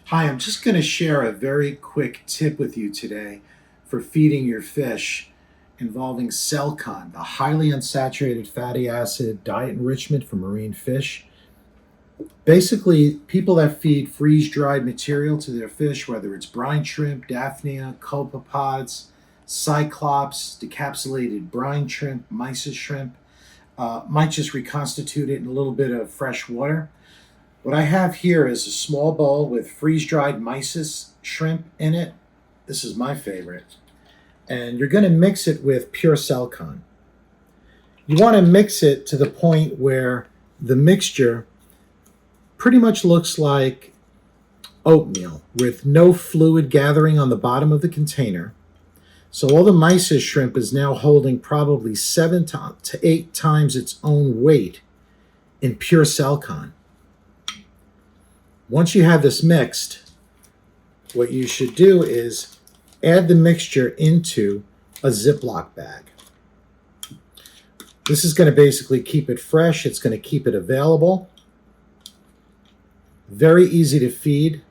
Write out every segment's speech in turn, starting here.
Hi, I'm just going to share a very quick tip with you today for feeding your fish involving Selcon, the highly unsaturated fatty acid diet enrichment for marine fish. Basically, people that feed freeze dried material to their fish, whether it's brine shrimp, daphnia, copepods, cyclops, decapsulated brine shrimp, mysis shrimp, might just reconstitute it in a little bit of fresh water. What I have here is a small bowl with freeze dried mysis shrimp in it. This is my favorite. And you're going to mix it with pure Selcon. You want to mix it to the point where the mixture pretty much looks like oatmeal with no fluid gathering on the bottom of the container. So all the mysis shrimp is now holding probably 7 to 8 times its own weight in pure Selcon. Once you have this mixed, what you should do is add the mixture into a Ziploc bag. This is going to basically keep it fresh. It's going to keep it available. Very easy to feed.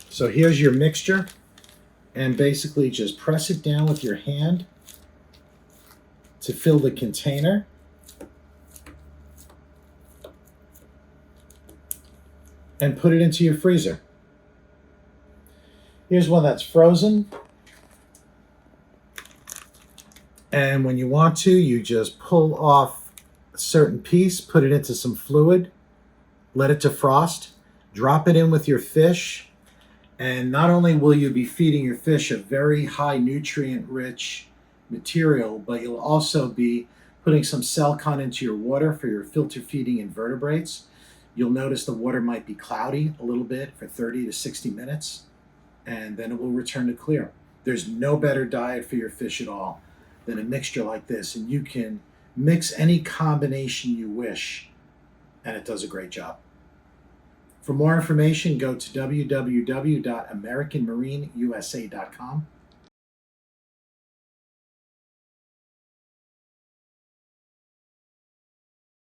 So here's your mixture, and basically just press it down with your hand to fill the container. And put it into your freezer. Here's one that's frozen. And when you want to, you just pull off a certain piece, put it into some fluid, let it defrost, drop it in with your fish. And not only will you be feeding your fish a very high nutrient rich material, but you'll also be putting some Selcon into your water for your filter feeding invertebrates. You'll notice the water might be cloudy a little bit for 30 to 60 minutes, and then it will return to clear. There's no better diet for your fish at all than a mixture like this, and you can mix any combination you wish, and it does a great job. For more information, go to www.americanmarineusa.com.